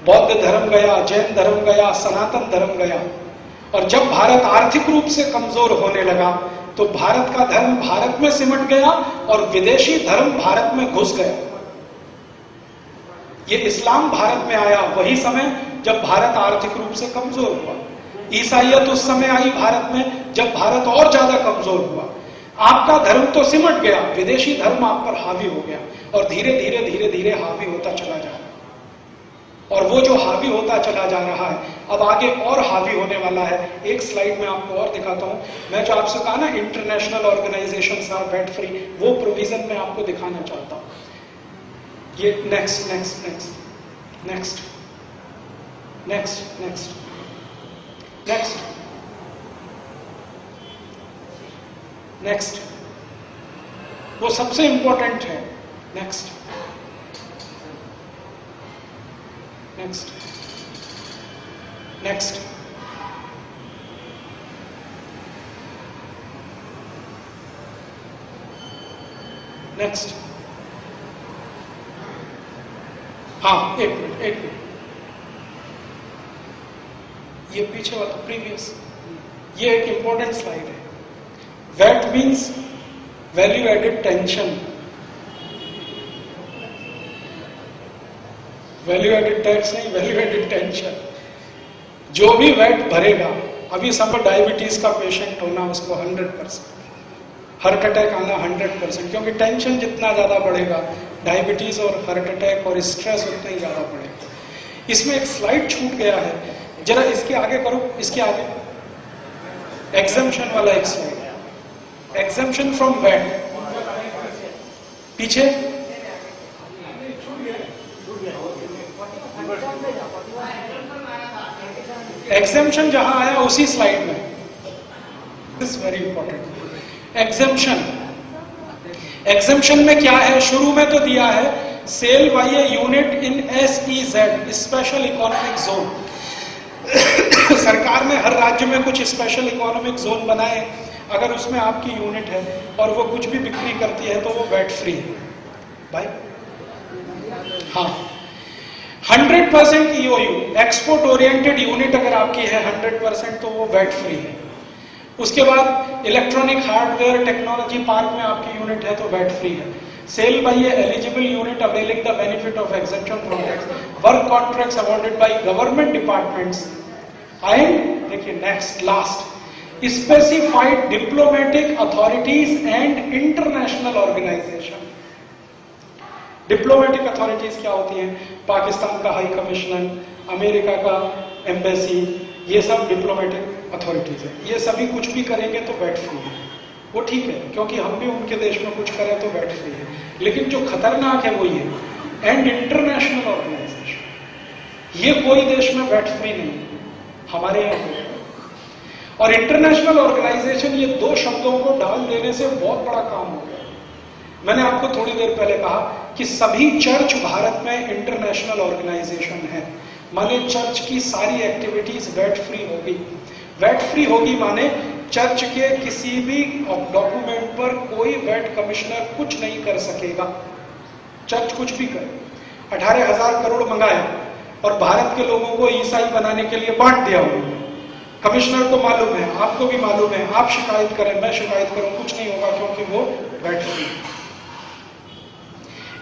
बौद्ध धर्म गया, जैन धर्म गया, सनातन धर्म गया। और जब भारत आर्थिक रूप से कमजोर होने लगा तो भारत का धर्म भारत में सिमट गया और विदेशी धर्म भारत में घुस गया। ये इस्लाम भारत में आया वही समय जब भारत आर्थिक रूप से कमजोर हुआ। ईसाइयत उस समय आई भारत में जब भारत और ज्यादा कमजोर हुआ। आपका धर्म तो सिमट गया, विदेशी धर्म आप पर हावी हो गया और धीरे धीरे धीरे धीरे हावी होता चला जा रहा है। और वो जो हावी होता चला जा रहा है अब आगे और हावी होने वाला है। एक स्लाइड में आपको और दिखाता हूं। मैं जो आपसे कहा ना international organisations are VAT free, वो प्रोविजन मैं आपको दिखाना चाहता हूं। ये next next next next next next next next, वो सबसे इंपॉर्टेंट है। Next next next next. हाँ, एक मिनट, ये पीछे वाला प्रीवियस, ये एक इंपॉर्टेंट स्लाइड है। VAT means value added tension, value added tax नहीं, वैल्यू एडेड टेंशन। जो भी वैट भरेगा, अभी सब डायबिटीज का पेशेंट होना उसको 100%, हार्ट अटैक आना 100%, क्योंकि टेंशन जितना ज्यादा बढ़ेगा डायबिटीज और हार्ट अटैक और स्ट्रेस उतना ही ज्यादा बढ़ेगा। इसमें एक स्लाइड छूट गया है, जरा इसके आगे करो, इसके आगे एग्जम्पशन वाला एक स्लाइड, एग्जम्पशन फ्रॉम वैट, पीछे एग्जम्पशन जहां आया उसी स्लाइड में, दिस वेरी इंपॉर्टेंट। एग्जम्पशन में क्या है, शुरू में तो दिया है sale by a unit in SEZ, special economic zone. सरकार ने हर राज्य में कुछ स्पेशल इकोनॉमिक जोन बनाए, अगर उसमें आपकी यूनिट है और वो कुछ भी बिक्री करती है तो वो वैट फ्री है भाई। हाँ, 100% EOU, एक्सपोर्ट ओरिएंटेड यूनिट अगर आपकी है 100% तो वो वैट फ्री है। उसके बाद इलेक्ट्रॉनिक हार्डवेयर टेक्नोलॉजी पार्क में आपकी यूनिट है तो वैट फ्री है। Sale by eligible unit availing the benefit of exemption from tax, work contracts awarded by government departments and, देखिए next last, specified diplomatic authorities and international organisation. Diplomatic authorities क्या होती हैं? पाकिस्तान का high commissioner, America का embassy, ये सब diplomatic authorities है। ये सभी कुछ भी करेंगे तो वैट फ्री है, वो ठीक है, क्योंकि हम भी उनके देश में कुछ करें तो वैट फ्री है। लेकिन जो खतरनाक है वो ये एंड इंटरनेशनल ऑर्गेनाइजेशन, ये कोई देश में वैट फ्री नहीं है, हमारे यहाँ। और इंटरनेशनल ऑर्गेनाइजेशन, ये दो शब्दों को डाल देने से बहुत बड़ा काम हो गया। मैंने आपको थोड़ी देर पहले कहा कि सभी चर्च भारत में इंटरनेशनल ऑर्गेनाइजेशन है, माने चर्च की सारी एक्टिविटीज वैट फ्री होगी। वैट फ्री होगी माने चर्च के किसी भी डॉक्यूमेंट पर कोई वैट कमिश्नर कुछ नहीं कर सकेगा। चर्च कुछ भी करे, 18,000 करोड़ मंगाया और भारत के लोगों को ईसाई बनाने के लिए बांट दिया उन्होंने। कमिश्नर को मालूम है, आपको भी मालूम है, आप शिकायत करें, मैं शिकायत करूं, कुछ नहीं होगा क्योंकि वो वैट फ्री।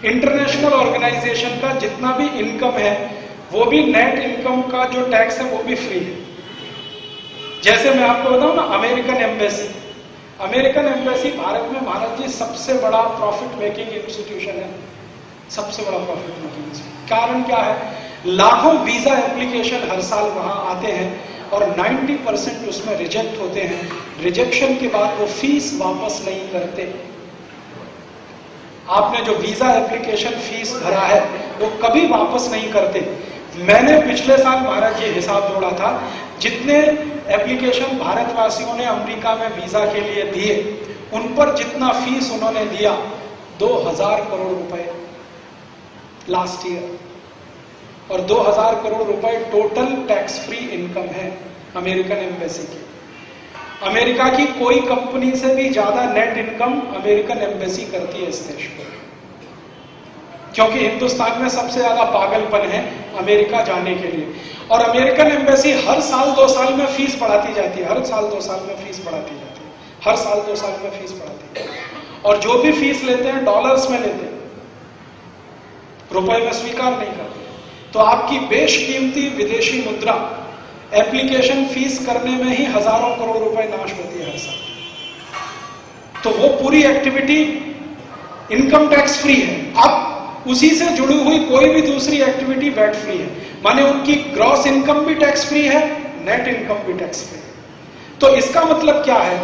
इंटरनेशनल ऑर्गेनाइजेशन का जितना भी इनकम है वो भी नेट इनकम का जो टैक्स है वो भी फ्री है। जैसे मैं आपको बताऊं ना, American embassy, American embassy Bharat में भारत जी सबसे बड़ा प्रॉफिट मेकिंग इंस्टीट्यूशन है, सबसे बड़ा प्रॉफिट मेकिंग इंस्टीट्यूशन। कारण क्या है? लाखों वीजा एप्लीकेशन हर साल वहां आते हैं और 90% उसमें रिजेक्ट होते हैं। रिजेक्शन के बाद वो फीस वापस नहीं करते। आपने जो वीजा एप्लीकेशन फीस भरा है वो कभी वापस नहीं करते। मैंने पिछले साल महाराज जी हिसाब जोड़ा था, जितने एप्लीकेशन भारतवासियों ने अमेरिका में वीजा के लिए दिए, उन पर जितना फीस उन्होंने दिया 2000 करोड़ रुपए लास्ट ईयर, और 2000 करोड़ रुपए टोटल टैक्स फ्री इनकम है अमेरिकन एम्बेसी की। अमेरिका की कोई कंपनी से भी ज्यादा नेट इनकम अमेरिकन एम्बेसी करती है इस देश को। क्योंकि हिंदुस्तान में सबसे ज्यादा पागलपन है अमेरिका जाने के लिए। और अमेरिकन एम्बेसी हर साल 2 साल में फीस बढ़ाती जाती है, हर साल 2 साल में फीस बढ़ाती जाती है, हर साल 2 साल में फीस बढ़ाती है। और जो भी फीस लेते हैं डॉलर्स में लेते हैं, रुपए में स्वीकार नहीं करते। तो आपकी बेशकीमती विदेशी मुद्रा एप्लीकेशन फीस करने में ही हजारों करोड़ रुपए नाश होती है हर साल। तो वो पूरी एक्टिविटी इनकम टैक्स फ्री है। अब उसी से जुड़ी हुई कोई भी दूसरी एक्टिविटी वैट फ्री है, माने उनकी ग्रॉस इनकम भी टैक्स फ्री है, नेट इनकम भी टैक्स फ्री है। तो इसका मतलब क्या है,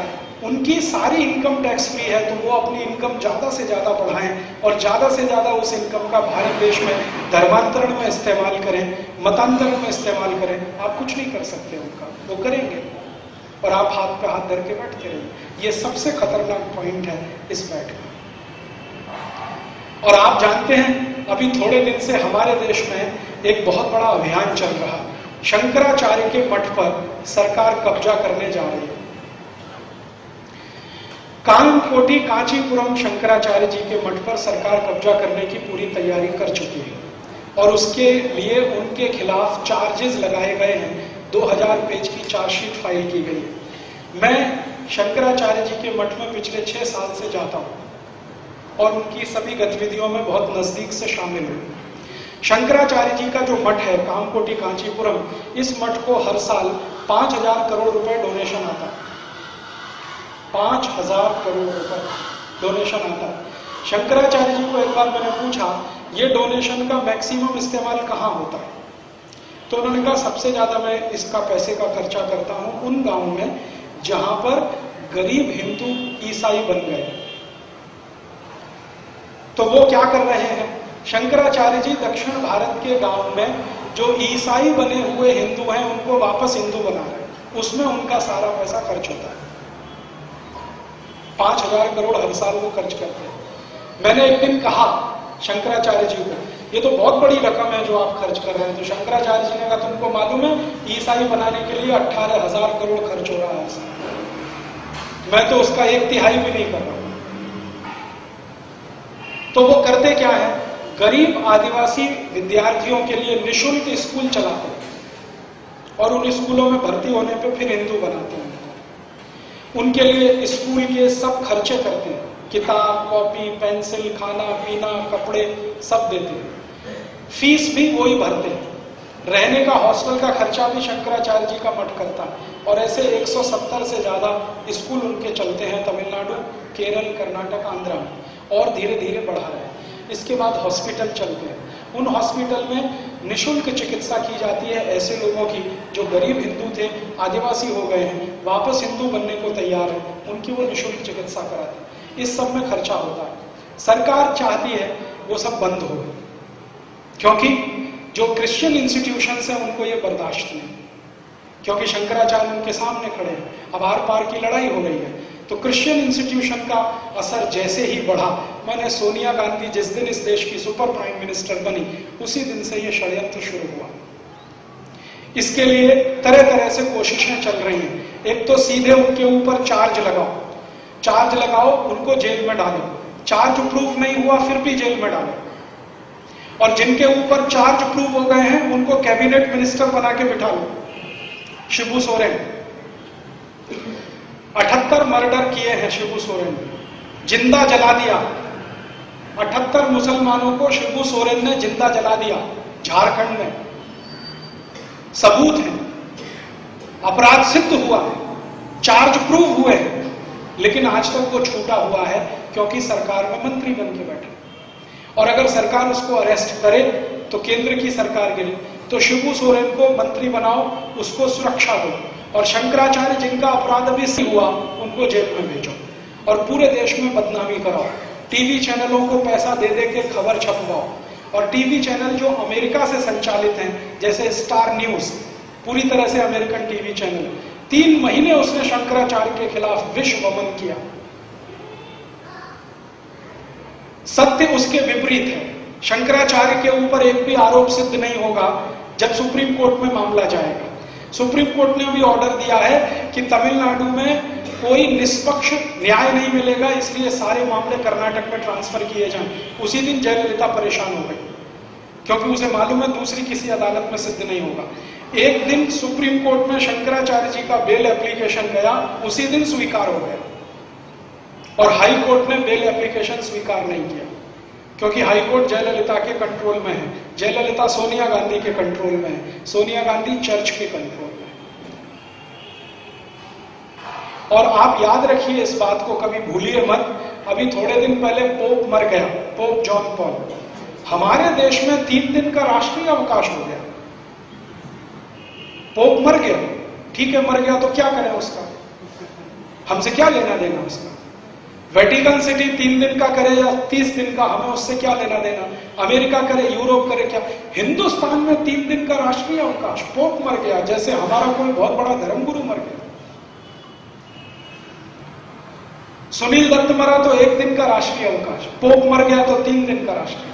उनकी सारी इनकम टैक्स फ्री है, तो वो अपनी इनकम ज्यादा से ज्यादा बढ़ाएं और ज्यादा से ज्यादा उस इनकम का भारत देश में धर्मांतरण में इस्तेमाल करें, मतांतरण में इस्तेमाल करें। आप कुछ नहीं कर सकते उनका, वो करेंगे और आप हाथ पे हाथ धर के बैठते रहेंगे। ये सबसे खतरनाक पॉइंट है इस बैठ का। और आप जानते हैं अभी थोड़े दिन से हमारे देश में एक बहुत बड़ा अभियान चल रहा है, शंकराचार्य के मठ पर सरकार कब्जा करने जा रही है। कामकोटी कांचीपुरम शंकराचार्य जी के मठ पर सरकार कब्जा करने की पूरी तैयारी कर चुकी है और उसके लिए उनके खिलाफ चार्जेस लगाए गए हैं। 2000 पेज की चार्जशीट फाइल की गई है। मैं शंकराचार्य जी के मठ में पिछले 6 साल से जाता हूं और उनकी सभी गतिविधियों में बहुत नजदीक से शामिल हूं। शंकराचार्य जी का जो मठ है कामकोटी कांचीपुरम, इस मठ को हर साल 5000 करोड़ रुपए डोनेशन आता है। 5000 करोड़ रुपए डोनेशन आता है। शंकराचार्य जी को एक बार मैंने पूछा ये डोनेशन का मैक्सिमम इस्तेमाल कहाँ होता है, तो उन्होंने कहा सबसे ज्यादा मैं इसका पैसे का खर्चा करता हूं उन गांव में जहां पर गरीब हिंदू ईसाई बन गए। तो वो क्या कर रहे हैं, शंकराचार्य जी दक्षिण भारत के गांव में जो ईसाई बने हुए हिंदू हैं उनको वापस हिंदू बना रहे हैं, उसमें उनका सारा पैसा खर्च होता है। 5000 करोड़ हर साल वो खर्च करते हैं। मैंने एक दिन कहा शंकराचार्य जी को ये तो बहुत बड़ी रकम है जो आप खर्च कर रहे हैं। तो शंकराचार्य जी ने कहा तुमको मालूम है ईसाई बनाने के लिए 18,000 करोड़ खर्च हो रहा है ऐसा, मैं तो उसका 1/3 भी नहीं कर रहा हूं। तो वो करते क्या है, गरीब आदिवासी विद्यार्थियों के लिए निःशुल्क स्कूल चलाते हैं और उन स्कूलों में भर्ती होने पे फिर हिंदू बनाते हैं। उनके लिए स्कूल के सब खर्चे करते हैं, किताब, कॉपी, पेंसिल, खाना पीना, कपड़े सब देते हैं। फीस भी वही भरते हैं। रहने का हॉस्टल का खर्चा भी शंकराचार्य जी का मठ करता है। और ऐसे 170 से ज्यादा स्कूल उनके चलते हैं तमिलनाडु, केरल, कर्नाटक, आंध्रा में, और धीरे धीरे बढ़ा रहे हैं। इसके बाद हॉस्पिटल चलते हैं। उन हॉस्पिटल में निःशुल्क चिकित्सा की जाती है ऐसे लोगों की जो गरीब हिंदू थे, आदिवासी हो गए हैं, वापस हिंदू बनने को तैयार है, उनकी वो निःशुल्क चिकित्सा कराते हैं। इस सब में खर्चा होता है। सरकार चाहती है वो सब बंद हो, क्योंकि जो क्रिश्चियन इंस्टीट्यूशंस हैं उनको ये बर्दाश्त नहीं, क्योंकि शंकराचार्य उनके सामने खड़े हैं। अब आर पार की लड़ाई हो गई है, तो क्रिश्चियन इंस्टीट्यूशन का असर जैसे ही बढ़ा, माने सोनिया गांधी जिस दिन इस देश की सुपर प्राइम मिनिस्टर बनी उसी दिन से ये षड्यंत्र शुरू हुआ। इसके लिए तरह तरह से कोशिशें चल रही हैं। एक तो सीधे उनके ऊपर चार्ज लगाओ, उनको जेल में डालो, चार्ज प्रूफ नहीं हुआ फिर भी जेल में डालो, और जिनके ऊपर चार्ज प्रूफ हो गए हैं उनको कैबिनेट मिनिस्टर बना के बिठा लो। शिबू सोरेन 78 मर्डर किए हैं शिबू सोरेन ने, जिंदा जला दिया। 78 मुसलमानों को शिबू सोरेन ने जिंदा जला दिया झारखंड में। सबूत है, अपराध सिद्ध हुआ है, चार्ज प्रूव हुए हैं, लेकिन आज तक वो छूटा हुआ है क्योंकि सरकार में मंत्री बन के बैठे। और अगर सरकार उसको अरेस्ट करे तो केंद्र की सरकार गिरे, तो शिबू सोरेन को मंत्री बनाओ, उसको सुरक्षा दो, और शंकराचार्य जिनका अपराध अभी सिद्ध हुआ उनको जेल में भेजो और पूरे देश में बदनामी कराओ। टीवी चैनलों को पैसा दे दे के खबर छपवाओ, और टीवी चैनल जो अमेरिका से संचालित हैं जैसे स्टार न्यूज, पूरी तरह से अमेरिकन टीवी चैनल, 3 महीने उसने शंकराचार्य के खिलाफ विश्व वमन किया। सत्य उसके विपरीत है। शंकराचार्य के ऊपर एक भी आरोप सिद्ध नहीं होगा जब सुप्रीम कोर्ट में मामला जाएगा। सुप्रीम कोर्ट ने भी ऑर्डर दिया है कि तमिलनाडु में कोई निष्पक्ष न्याय नहीं मिलेगा, इसलिए सारे मामले कर्नाटक में ट्रांसफर किए जाएं। उसी दिन जयललिता परेशान हो गई, क्योंकि उसे मालूम है दूसरी किसी अदालत में सिद्ध नहीं होगा। एक दिन सुप्रीम कोर्ट में शंकराचार्य जी का बेल एप्लीकेशन गया, उसी दिन स्वीकार हो गया, और हाई कोर्ट ने बेल एप्लीकेशन स्वीकार नहीं किया, क्योंकि हाई कोर्ट जयललिता के कंट्रोल में है। जयललिता सोनिया गांधी के कंट्रोल में है, सोनिया गांधी चर्च के कंट्रोल में है। और आप याद रखिए इस बात को, कभी भूलिए मत, अभी थोड़े दिन पहले पोप मर गया, पोप जॉन पॉल। हमारे देश में 3 दिन का राष्ट्रीय अवकाश हो गया। पोप मर गया, ठीक है, मर गया तो क्या करें उसका, हमसे क्या लेना देना उसका। वेटिकन सिटी 3 दिन का करे या 30 दिन का, हमें उससे क्या लेना देना। अमेरिका करे, यूरोप करे, क्या। हिंदुस्तान में 3 दिन का राष्ट्रीय अवकाश, पोप मर गया, जैसे हमारा कोई बहुत बड़ा धर्मगुरु मर गया। सुनील दत्त मरा तो 1 दिन का राष्ट्रीय अवकाश, पोप मर गया तो 3 दिन का राष्ट्रीय।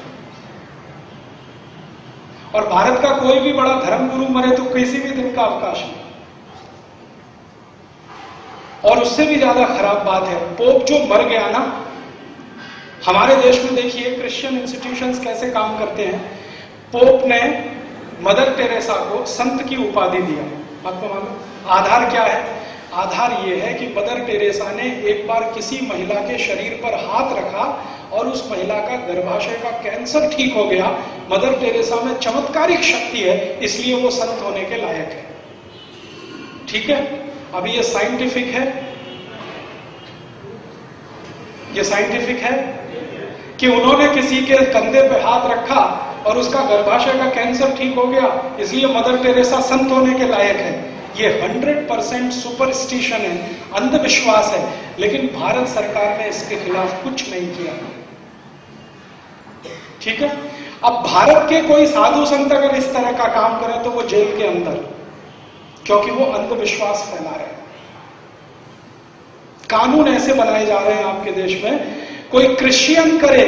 और भारत का कोई भी बड़ा धर्मगुरु मरे तो किसी भी दिन का अवकाश नहीं। और उससे भी ज्यादा खराब बात है, पोप जो मर गया ना, हमारे देश में देखिए क्रिश्चियन इंस्टीट्यूशंस कैसे काम करते हैं। पोप ने मदर टेरेसा को संत की उपाधि दिया, आपको मालूम आधार क्या है? आधार ये है कि मदर टेरेसा ने एक बार किसी महिला के शरीर पर हाथ रखा और उस महिला का गर्भाशय का कैंसर ठीक हो गया। मदर टेरेसा में चमत्कारिक शक्ति है, इसलिए वो संत होने के लायक है। ठीक है, अभी ये साइंटिफिक है, ये साइंटिफिक है कि उन्होंने किसी के कंधे पे हाथ रखा और उसका गर्भाशय का कैंसर ठीक हो गया, इसलिए मदर टेरेसा संत होने के लायक है। ये 100% सुपरस्टिशन है, अंधविश्वास है, लेकिन भारत सरकार ने इसके खिलाफ कुछ नहीं किया। ठीक है, अब भारत के कोई साधु संत अगर इस तरह का काम करें तो वो जेल के अंदर, क्योंकि वो अंधविश्वास फैला रहे हैं। कानून ऐसे बनाए जा रहे हैं आपके देश में, कोई क्रिश्चियन करे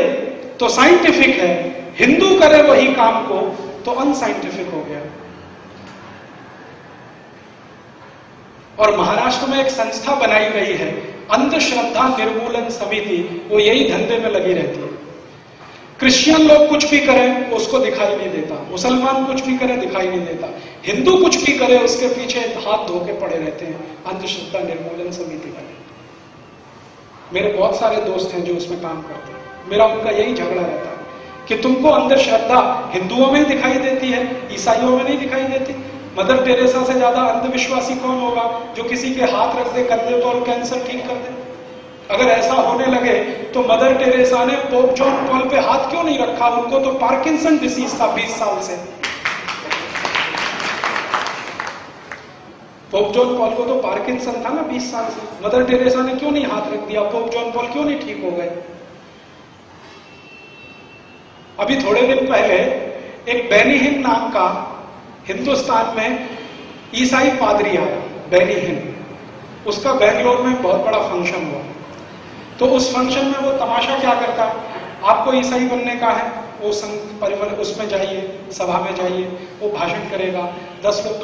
तो साइंटिफिक है, हिंदू करे वही काम को तो अनसाइंटिफिक हो गया। और महाराष्ट्र में एक संस्था बनाई गई है अंधश्रद्धा निर्मूलन समिति, वो यही धंधे में लगी रहती है। क्रिश्चियन लोग कुछ भी करें उसको दिखाई नहीं देता, मुसलमान कुछ भी करे दिखाई नहीं देता, हिंदू कुछ भी करे उसके पीछे हाथ धो के पड़े रहते हैं अंधश्रद्धा निर्मूलन समिति वाले। मेरे बहुत सारे दोस्त हैं जो उसमें काम करते हैं, मेरा उनका यही झगड़ा रहता है कि तुमको अंधश्रद्धा हिंदुओं में दिखाई देती है, ईसाइयों में नहीं दिखाई देती। मदर टेरेसा से ज्यादा अंधविश्वासी कौन होगा जो किसी के हाथ रख दे कंधे पर और कैंसर ठीक कर दे? अगर ऐसा होने लगे तो मदर टेरेसा ने पोप जॉन पॉल पे हाथ क्यों नहीं रखा? उनको तो पार्किंसन डिसीज था 20 साल से। पोप जॉन पॉल को तो पार्किंसन था ना 20 साल से, मदर टेरेसा ने क्यों नहीं हाथ रख दिया? पोप जॉन पॉल क्यों नहीं ठीक हो गए? अभी थोड़े दिन पहले एक बेनी हिन नाम का हिंदुस्तान में ईसाई पादरी आया, बेनी हिन, उसका बेंगलोर में बहुत बड़ा फंक्शन हुआ। तो उस फंक्शन में वो तमाशा क्या करता, आपको ईसाई बनने का है, वो संघ परिवार उसमें जाइए, सभा में जाइए, वो भाषण करेगा, 10 लोग